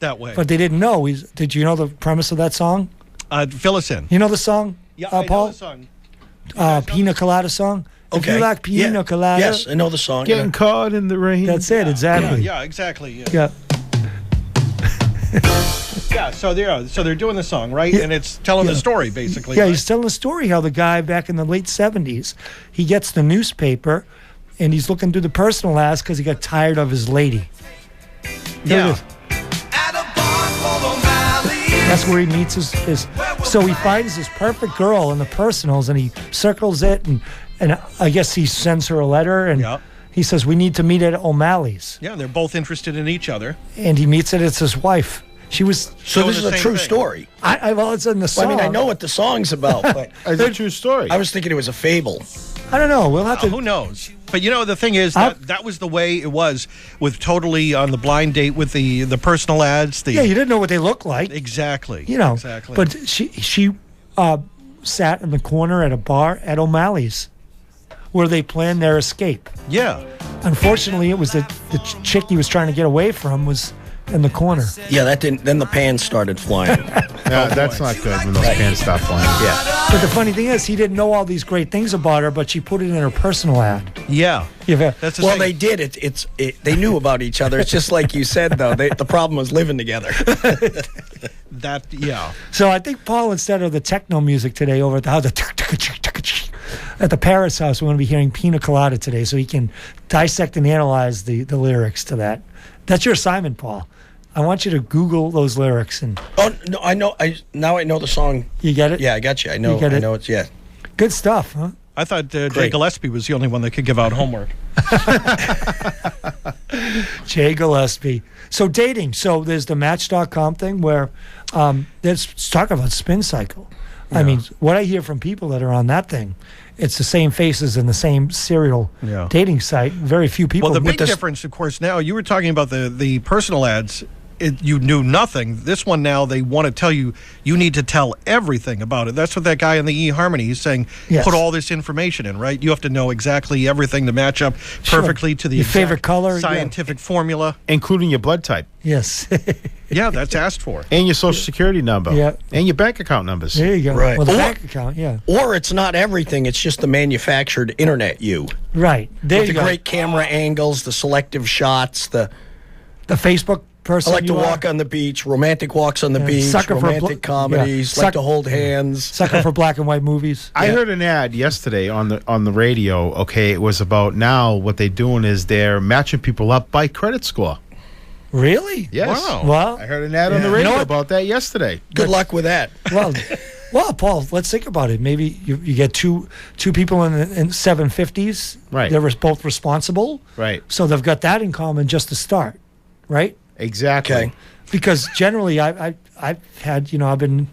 That way. But they didn't know. Did you know the premise of that song? Fill us in. You know the song, Yeah, I Paul? know the song. Pina Colada song? Okay. If you like Pina Colada. Yes, I know the song. Getting caught in the rain. That's it, exactly. Yeah, exactly. Yeah. Yeah, so they're doing the song, right? And it's telling the story, basically. Yeah, right? he's telling the story how the guy back in the late 70s, he gets the newspaper, and he's looking through the personal ads because he got tired of his lady. Yeah. That's where he meets his so he finds this perfect girl in the personals, and he circles it, and I guess he sends her a letter, and he says, we need to meet at O'Malley's. Yeah, they're both interested in each other. And he meets it, it's his wife. She was... So this is a true story. Well, it's in the song. Well, I mean, I know what the song's about, but... It's a true story. I was thinking it was a fable. I don't know. We'll have to... Who knows? But you know, the thing is, that was the way it was with Totally on the blind date with the personal ads. Yeah, you didn't know what they looked like. Exactly. You know. Exactly. But she sat in the corner at a bar at O'Malley's where they planned their escape. Yeah. Unfortunately, it was the chick he was trying to get away from was in the corner. Yeah, that didn't. Then the pans started flying. That's not good when those pans stop flying. Yeah. But the funny thing is, he didn't know all these great things about her, but she put it in her personal ad. Yeah. That's well, they did. They knew about each other. It's just like you said, though. The problem was living together. So I think, Paul, instead of the techno music today over at the house, at the Parys house, we're going to be hearing Pina Colada today, so he can dissect and analyze the lyrics to that. That's your assignment, Paul. I want you to Google those lyrics and. Oh no, I know. Now I know the song. You get it? Yeah, I got you. I know. You get it? I know it's Good stuff, huh? I thought Jay Gillespie was the only one that could give out homework. Jay Gillespie. So dating. So there's the Match.com thing where let's talk about Spin Cycle. Yeah. I mean, what I hear from people that are on that thing, it's the same faces and the same serial dating site. Very few people. Well, the big difference, of course, now you were talking about the personal ads. You knew nothing. This one now, they want to tell you, you need to tell everything about it. That's what that guy in the eHarmony, he's saying, put all this information in, right? You have to know exactly everything to match up perfectly to the your favorite color, scientific formula. Including your blood type. Yes. Yeah, that's asked for. And your social security number. Yeah. And your bank account numbers. There you go. Right. Well, the bank account, Or it's not everything. It's just the manufactured internet you. Right. There With you the go. great camera angles, the selective shots, the Facebook person. I like to walk on the beach, romantic walks on the beach, romantic comedies, like to hold hands. Sucker for black and white movies. I heard an ad yesterday on the radio. Okay, it was about now what they're doing is they're matching people up by credit score. Really? Yes. Wow. Well, I heard an ad on the radio about that yesterday. Good luck with that. Well, Paul, let's think about it. Maybe you get two people in 750s. Right. They're both responsible. Right. So they've got that in common just to start. Right. Exactly. Okay. Because generally, I've had I've been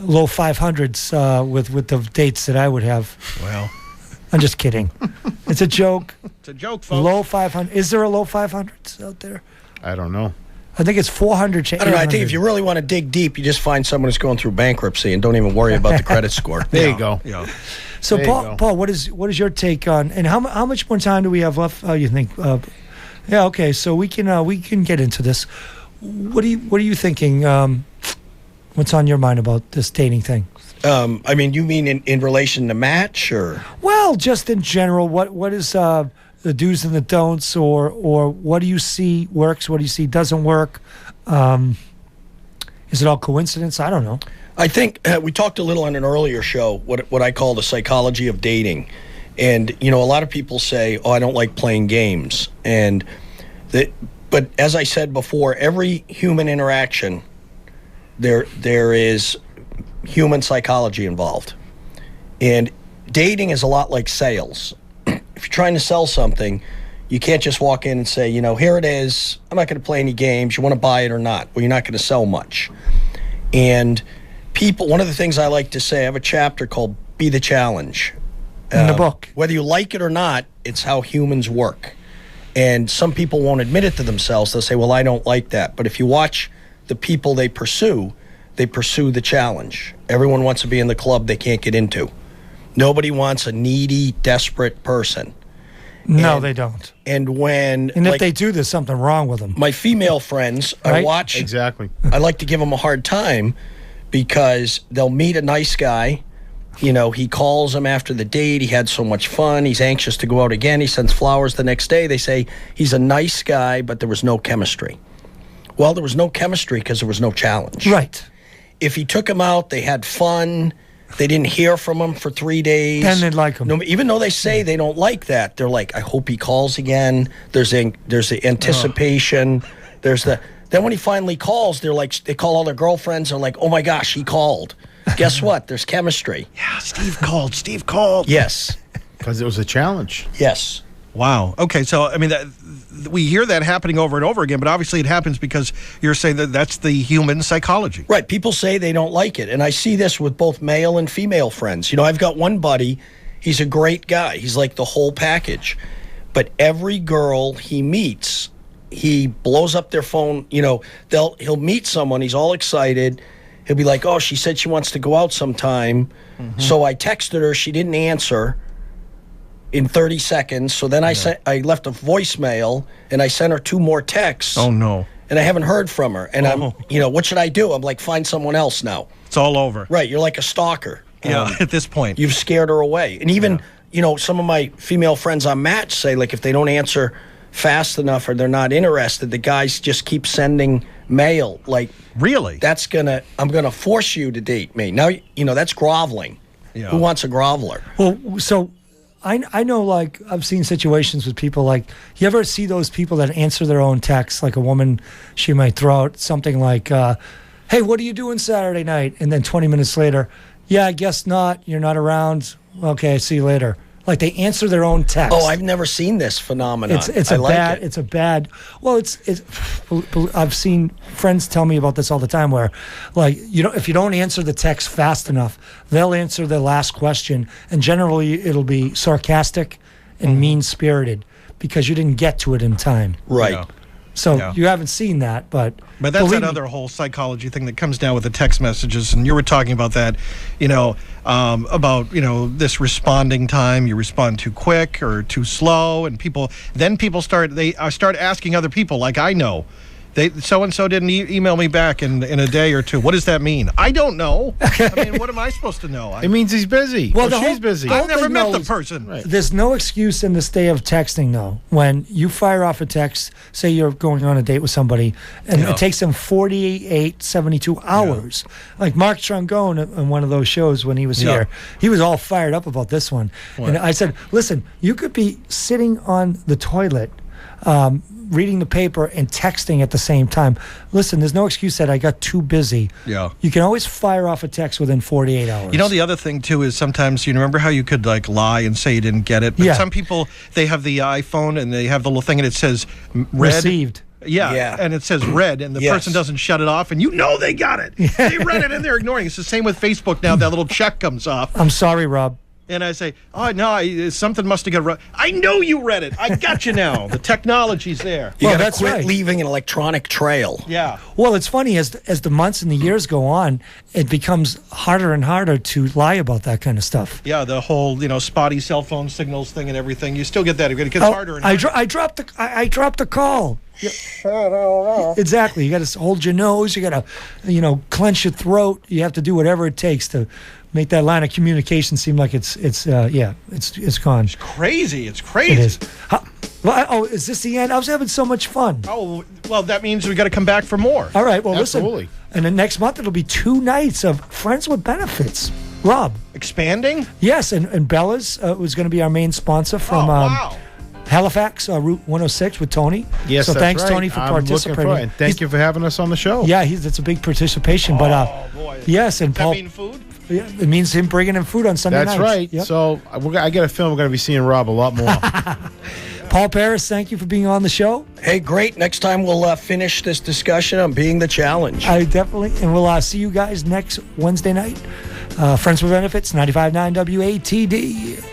low 500s with the dates that I would have. Well, I'm just kidding. It's a joke. It's a joke, folks. Low 500. Is there a low 500s out there? I don't know. I think it's 400. I don't know. I think if you really want to dig deep, you just find someone who's going through bankruptcy and don't even worry about the credit score. There you go. Yeah. So, Paul, what is your take on, and how much more time do we have left? You think? Yeah. Okay. So we can get into this. What are you thinking? What's on your mind about this dating thing? I mean, you mean in relation to Match, or? Well, just in general, what is the do's and the don'ts, or what do you see works, what do you see doesn't work? Is it all coincidence? I don't know. I think we talked a little on an earlier show what I call the psychology of dating, and a lot of people say, "Oh, I don't like playing games," but as I said before, every human interaction, there is human psychology involved, and dating is a lot like sales. If you're trying to sell something, you can't just walk in and say, here it is. I'm not going to play any games. You want to buy it or not? Well, you're not going to sell much. And one of the things I like to say, I have a chapter called Be the Challenge. In the book. Whether you like it or not, it's how humans work. And some people won't admit it to themselves. They'll say, well, I don't like that. But if you watch the people they pursue the challenge. Everyone wants to be in the club they can't get into. Nobody wants a needy, desperate person. No, they don't. And if they do, there's something wrong with them. My female friends, right? I watch. Exactly. I like to give them a hard time because they'll meet a nice guy. You know, he calls them after the date. He had so much fun. He's anxious to go out again. He sends flowers the next day. They say he's a nice guy, but there was no chemistry. Well, there was no chemistry because there was no challenge. Right. If he took him out, they had fun. They didn't hear from him for 3 days. Then they'd like him. No, even though they say they don't like that, they're like, I hope he calls again. There's the anticipation. There's the. Then when he finally calls, they're like, they call all their girlfriends. They're like, oh my gosh, he called. Guess what? There's chemistry. Yeah, Steve called. Yes. Because it was a challenge. Yes. Wow. Okay, so, I mean, we hear that happening over and over again, but obviously it happens because you're saying that that's the human psychology. Right. People say they don't like it. And I see this with both male and female friends. You know, I've got one buddy. He's a great guy. He's like the whole package. But every girl he meets, he blows up their phone. You know, he'll meet someone. He's all excited. He'll be like, oh, she said she wants to go out sometime. Mm-hmm. So I texted her. She didn't answer in 30 seconds. So then I left a voicemail, and I sent her 2 more texts. Oh, no. And I haven't heard from her. And I'm, what should I do? I'm like, find someone else now. It's all over. Right. You're like a stalker. Yeah, at this point. You've scared her away. And even, some of my female friends on Match say, like, if they don't answer fast enough or they're not interested, the guys just keep sending mail. Like, really? I'm going to force you to date me. Now, that's groveling. Yeah. Who wants a groveler? Well, so I know, like, I've seen situations with people, like, you ever see those people that answer their own texts? Like a woman, she might throw out something like, hey, what are you doing Saturday night? And then 20 minutes later, yeah, I guess not. You're not around. Okay, see you later. Like, they answer their own text. Oh, I've never seen this phenomenon. It's a bad. Well, it's. I've seen friends tell me about this all the time. Where, like, if you don't answer the text fast enough, they'll answer the last question, and generally it'll be sarcastic and mean-spirited because you didn't get to it in time. Right. Yeah. So you haven't seen that, but that's another whole psychology thing that comes down with the text messages, and you were talking about that, about this responding time. You respond too quick or too slow, and people start asking other people, like, I know. So and so didn't email me back in a day or two. What does that mean? I don't know. I mean, what am I supposed to know? It means he's busy. Well, she's busy. I've never met the person. Right. There's no excuse in this day of texting, though. When you fire off a text, say you're going on a date with somebody, and it takes them 48, 72 hours. Yeah. Like Mark Trongone on one of those shows when he was here, he was all fired up about this one. What? And I said, listen, you could be sitting on the toilet, reading the paper and texting at the same time. Listen, there's no excuse that I got too busy. Yeah. You can always fire off a text within 48 hours. The other thing, too, is sometimes, you remember how you could, like, lie and say you didn't get it? But some people, they have the iPhone and they have the little thing and it says read. Received. Yeah, and it says read, and the person doesn't shut it off, and they got it. They read it, and they're ignoring it. It's the same with Facebook now. That little check comes off. I'm sorry, Rob. And I say, oh, no, something must have got wrong. I know you read it. I got you now. The technology's there. You got to quit leaving an electronic trail. Yeah. Well, it's funny, as the months and the years go on, it becomes harder and harder to lie about that kind of stuff. Yeah, the whole, spotty cell phone signals thing and everything. You still get that. It gets harder and harder. I dropped the call. Yeah. Exactly. You got to hold your nose. You got to, clench your throat. You have to do whatever it takes to make that line of communication seem like it's gone. It's crazy. It's crazy. It is. Is this the end? I was having so much fun. Oh, well, that means we got to come back for more. All right. Well, Absolutely. Listen. And then next month it'll be 2 nights of Friends with Benefits. Rob. Expanding? Yes, and Bella's was going to be our main sponsor from Halifax, Route 106 with Tony. Yes, so thanks, right. Tony, for participating. And thank you for having us on the show. Yeah, it's a big participation. But boy. Yes, and Does Paul. That mean food? Yeah, it means him bringing in food on Sunday nights. That's right. Yep. So I get a feeling we're going to be seeing Rob a lot more. Paul Parys, thank you for being on the show. Hey, great. Next time we'll finish this discussion on being the challenge. I definitely. And we'll see you guys next Wednesday night. Friends with Benefits, 95.9 WATD.